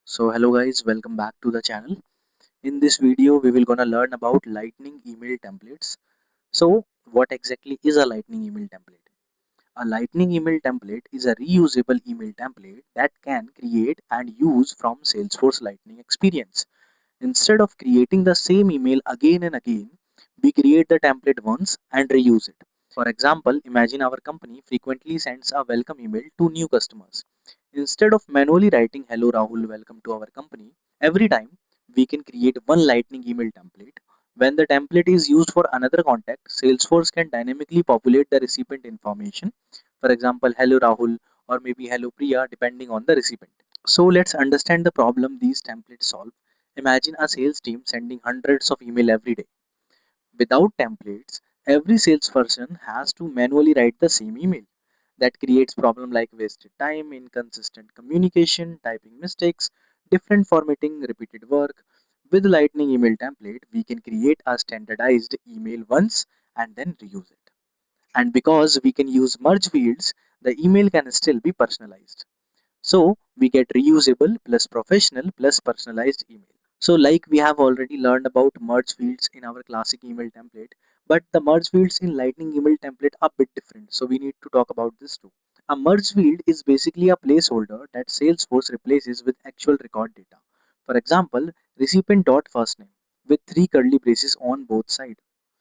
So hello guys, welcome back to the channel. In this video, we will gonna learn about Lightning email templates. So what exactly is a Lightning email template? A Lightning email template is a reusable email template that can create and use from Salesforce Lightning experience. Instead of creating the same email again and again, we create the template once and reuse it. For example, imagine our company frequently sends a welcome email to new customers. Instead of manually writing "Hello Rahul, welcome to our company," every time we can create one Lightning email template. When the template is used for another contact, Salesforce can dynamically populate the recipient information. For example, "Hello Rahul" or maybe "Hello Priya," depending on the recipient. So let's understand the problem these templates solve. Imagine a sales team sending hundreds of email every day. Without templates, every salesperson has to manually write the same email. That creates problem like wasted time, inconsistent communication, typing mistakes, different formatting, repeated work. With Lightning email template, we can create a standardized email once and then reuse it. And because we can use merge fields, the email can still be personalized. So we get reusable plus professional plus personalized email. So like we have already learned about merge fields in our classic email template, but the merge fields in Lightning email template are a bit different. So we need to talk about this too. A merge field is basically a placeholder that Salesforce replaces with actual record data. For example, recipient.FirstName with three curly braces on both sides.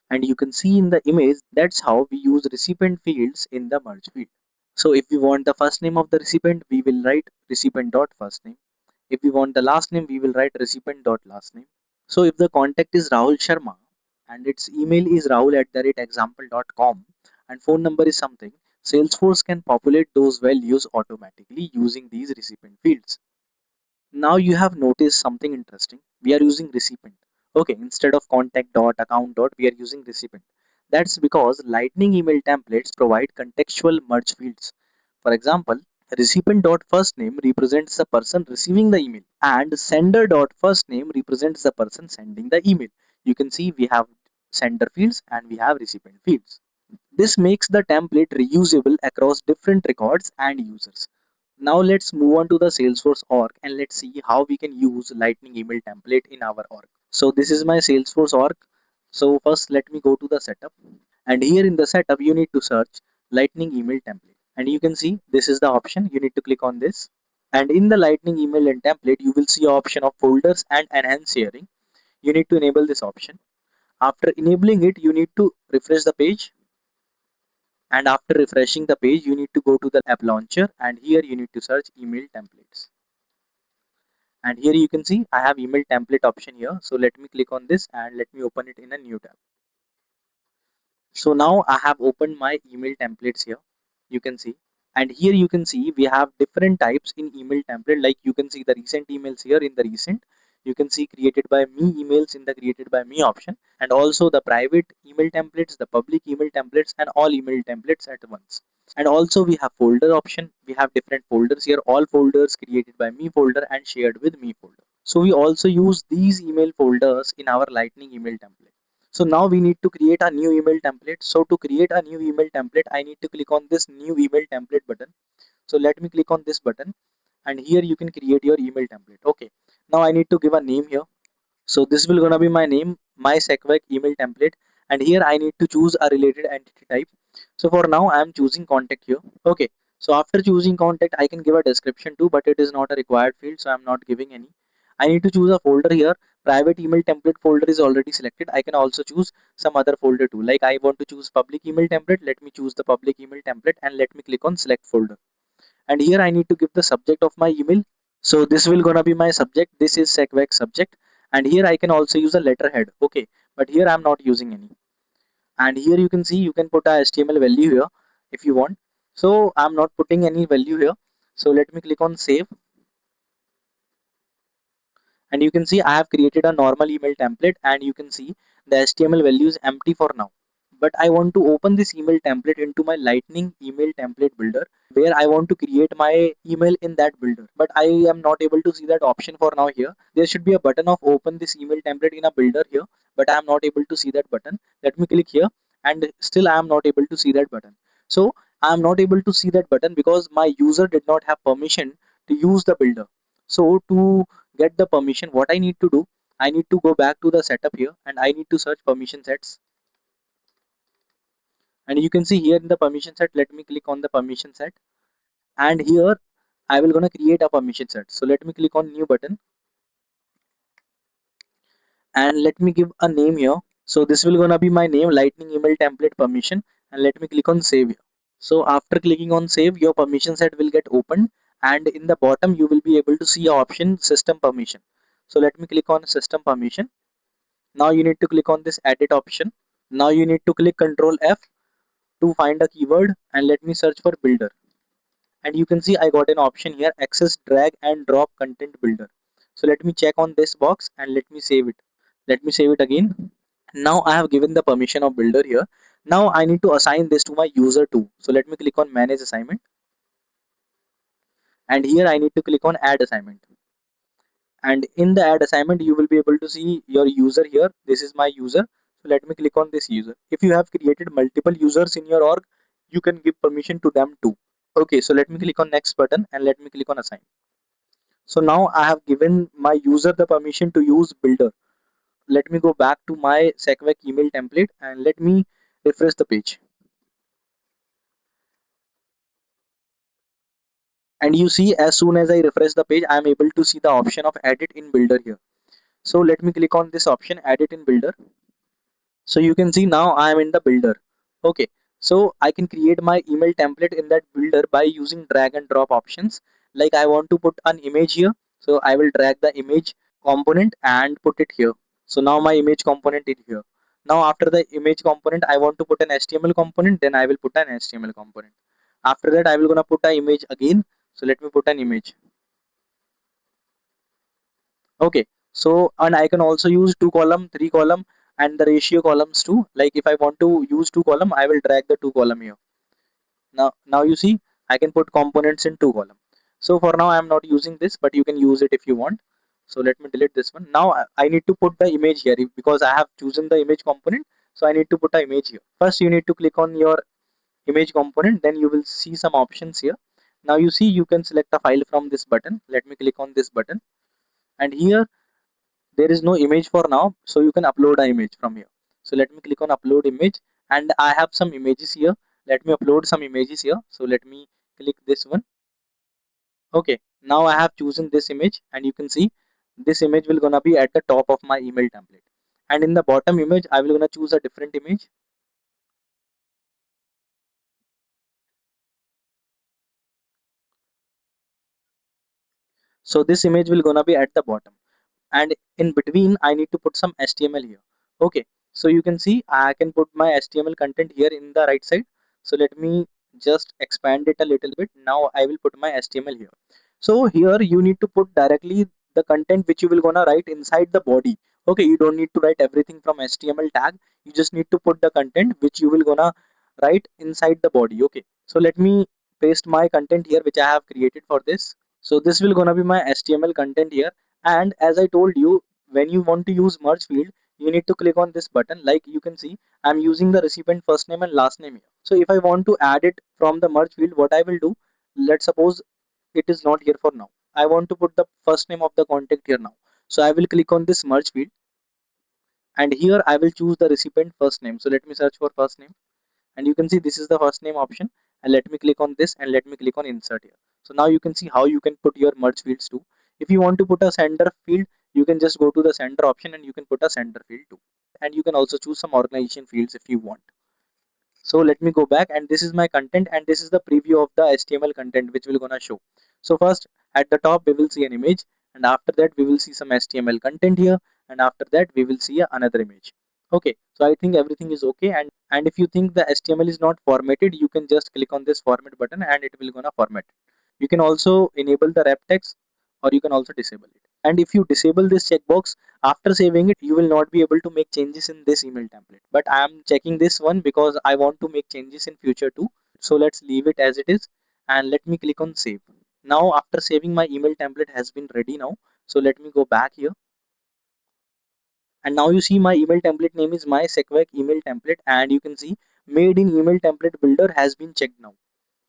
And you can see in the image that's how we use recipient fields in the merge field. So if we want the first name of the recipient, we will write recipient.firstname. If we want the last name, we will write recipient.lastname. So if the contact is Rahul Sharma and its email is rahul@example.com and phone number is something, Salesforce can populate those values automatically using these recipient fields. Now you have noticed something interesting. We are using recipient. Okay, instead of contact dot account dot, we are using recipient. That's because Lightning email templates provide contextual merge fields. For example, recipient.firstname represents the person receiving the email and sender.firstname represents the person sending the email. You can see we have sender fields and we have recipient fields. This makes the template reusable across different records and users. Now let's move on to the Salesforce org and let's see how we can use Lightning email template in our org. So this is my Salesforce org. So first let me go to the setup, and here in the setup you need to search Lightning email template, and you can see this is the option. You need to click on this, and in the Lightning email and template you will see option of folders and enhance sharing. You need to enable this option. After enabling it, you need to refresh the page, and after refreshing the page you need to go to the app launcher, and here you need to search email templates. And here you can see I have email template option here. So let me click on this and let me open it in a new tab. So now I have opened my email templates here. You can see, and here you can see we have different types in email template. Like you can see the recent emails here in the recent. You can see created by me emails in the created by me option, and also the private email templates, the public email templates, and all email templates at once. And also we have folder option. We have different folders here, all folders created by me folder and shared with me folder. So we also use these email folders in our Lightning email template. So now we need to create a new email template. So to create a new email template, I need to click on this new email template button. So let me click on this button, and here you can create your email template. Okay, now I need to give a name here. So this will gonna be my name, my SACWAC email template, and here I need to choose a related entity type. So for now I am choosing contact here. Okay, so after choosing contact I can give a description too, but it is not a required field, so I'm not giving any. I need to choose a folder here. Private email template folder is already selected. I can also choose some other folder too. Like I want to choose public email template. Let me choose the public email template and let me click on select folder. And here I need to give the subject of my email. So this will gonna be my subject. This is SACWAC subject, and here I can also use a letterhead. Okay, but here I'm not using any. And here you can see you can put a HTML value here if you want. So I'm not putting any value here. So let me click on save, and you can see I have created a normal email template, and you can see the HTML value is empty for now. But I want to open this email template into my Lightning email template builder, where I want to create my email in that builder. But I am not able to see that option for now here. There should be a button of open this email template in a builder here, but I am not able to see that button. Let me click here, and still I am not able to see that button. So I am not able to see that button because my user did not have permission to use the builder. So to get the permission, what I need to do, I need to go back to the setup here and I need to search permission sets. And you can see here in the permission set, let me click on the permission set, and here I will gonna create a permission set. So let me click on new button and let me give a name here. So this will gonna be my name, lightning email template permission, and let me click on save here. So after clicking on save, your permission set will get opened, and in the bottom you will be able to see a option system permission. So let me click on system permission. Now you need to click on this edit option. Now you need to click Control F to find a keyword and let me search for builder. And you can see I got an option here, access drag and drop content builder. So let me check on this box and let me save it. Let me save it again. Now I have given the permission of builder here. Now I need to assign this to my user too. So let me click on manage assignment, and here I need to click on add assignment. And in the add assignment you will be able to see your user here. This is my user. So let me click on this user. If you have created multiple users in your org, you can give permission to them too. Okay, so let me click on next button and let me click on assign. So now I have given my user the permission to use builder. Let me go back to my SACWAC email template and let me refresh the page. And you see, as soon as I refresh the page, I am able to see the option of edit in builder here. So let me click on this option, edit in builder. So you can see now I am in the builder. Okay, so I can create my email template in that builder by using drag and drop options. Like I want to put an image here, so I will drag the image component and put it here. So now my image component is here. Now after the image component, I want to put an HTML component, then I will put an HTML component. After that, I will gonna put an image again. So let me put an image. Okay, so and I can also use two column, three column, and the ratio columns too. Like if I want to use two column, I will drag the two column here. Now you see I can put components in two column. So for now I am not using this, but you can use it if you want. So let me delete this one. Now I need to put the image here because I have chosen the image component. So I need to put the image here. First you need to click on your image component, then you will see some options here. Now you see you can select a file from this button. Let me click on this button, and here there is no image for now, so you can upload an image from here. So let me click on upload image, and I have some images here. Let me upload some images here. So let me click this one. Okay, now I have chosen this image, and you can see this image will gonna be at the top of my email template, and in the bottom image I will gonna choose a different image. So this image will gonna be at the bottom, and in between I need to put some HTML here. Okay, so you can see I can put my HTML content here in the right side. So let me just expand it a little bit. Now I will put my HTML here. So here you need to put directly the content which you will gonna write inside the body. Okay, you don't need to write everything from HTML tag. You just need to put the content which you will gonna write inside the body. Okay, so let me paste my content here which I have created for this. So this will gonna be my HTML content here. And as I told you, when you want to use merge field, you need to click on this button. Like you can see, I'm using the recipient first name and last name here. So if I want to add it from the merge field, what I will do, let's suppose it is not here for now. I want to put the first name of the contact here now. So I will click on this merge field, and here I will choose the recipient first name. So let me search for first name, and you can see this is the first name option, and let me click on this and let me click on insert here. So now you can see how you can put your merge fields too. If you want to put a sender field, you can just go to the sender option and you can put a sender field too, and you can also choose some organization fields if you want. So let me go back, and this is my content, and this is the preview of the HTML content which we're gonna show. So first at the top we will see an image, and after that we will see some HTML content here, and after that we will see another image. Okay, so I think everything is okay, and if you think the HTML is not formatted, you can just click on this format button and it will gonna format. You can also enable the wrap text, or you can also disable it. And if you disable this checkbox after saving it, you will not be able to make changes in this email template. But I am checking this one because I want to make changes in future too. So let's leave it as it is, and let me click on save. Now after saving, my email template has been ready now. So let me go back here, and now you see my email template name is my SACWAC email template, and you can see made in email template builder has been checked now.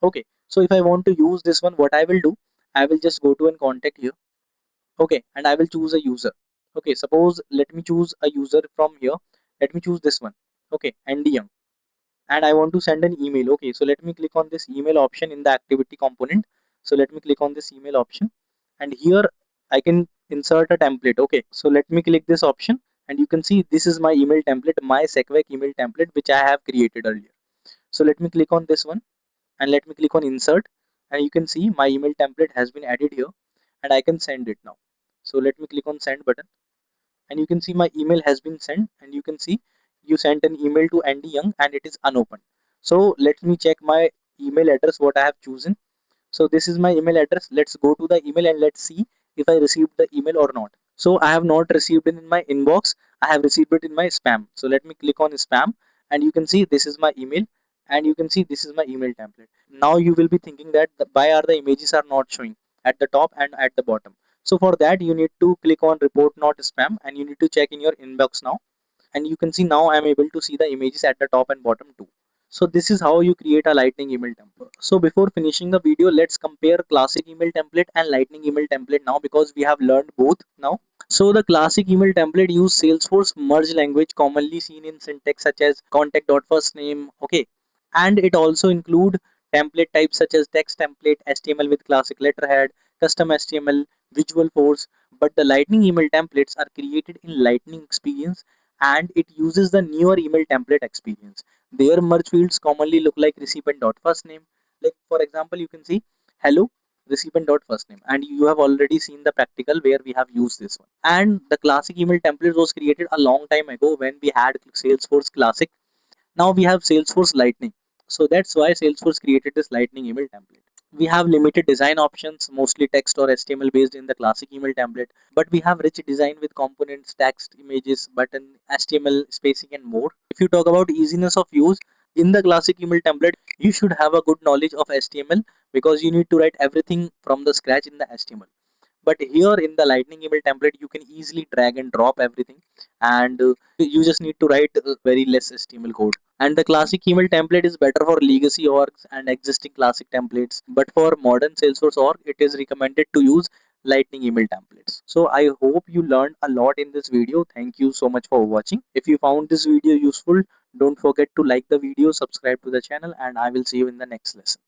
Okay, so if I want to use this one, what I will do, I will just go to an contact here, Okay, and I will choose a user. Okay, suppose let me choose a user from here. Let me choose this one. Okay, Andy Young, and I want to send an email. Okay, so let me click on this email option in the activity component. So let me click on this email option, and here I can insert a template. Okay, so let me click this option, and you can see this is my email template, my SACWAC email template, which I have created earlier. So let me click on this one, and let me click on insert, and you can see my email template has been added here, and I can send it now. So let me click on send button, and you can see my email has been sent, and you can see you sent an email to Andy Young and it is unopened. So let me check my email address what I have chosen. So this is my email address. Let's go to the email and let's see if I received the email or not. So I have not received it in my inbox. I have received it in my spam. So let me click on spam, and you can see this is my email, and you can see this is my email template. Now you will be thinking that why are the images are not showing at the top and at the bottom. So for that you need to click on report not spam, and you need to check in your inbox now, and you can see now I am able to see the images at the top and bottom too. So this is how you create a lightning email template. So before finishing the video, let's compare classic email template and lightning email template now, because we have learned both now. So the classic email template use Salesforce merge language commonly seen in syntax such as Contact.FirstName. Okay, and it also include template types such as text template, HTML with classic letterhead, custom HTML, visual force. But the lightning email templates are created in lightning experience, and it uses the newer email template experience. Their merge fields commonly look like recipient.firstname. Like for example, you can see hello recipient.firstname, and you have already seen the practical where we have used this one. And the classic email template was created a long time ago when we had Salesforce Classic. Now we have Salesforce Lightning. So that's why Salesforce created this Lightning email template. We have limited design options, mostly text or HTML based in the classic email template, but we have rich design with components, text, images, button, HTML, spacing, and more. If you talk about easiness of use, in the classic email template, you should have a good knowledge of HTML, because you need to write everything from the scratch in the HTML. But here in the lightning email template, you can easily drag and drop everything, and you just need to write very less HTML code. And the classic email template is better for legacy orgs and existing classic templates, but for modern Salesforce org it is recommended to use lightning email templates. So I hope you learned a lot in this video. Thank you so much for watching. If you found this video useful, don't forget to like the video, subscribe to the channel, and I will see you in the next lesson.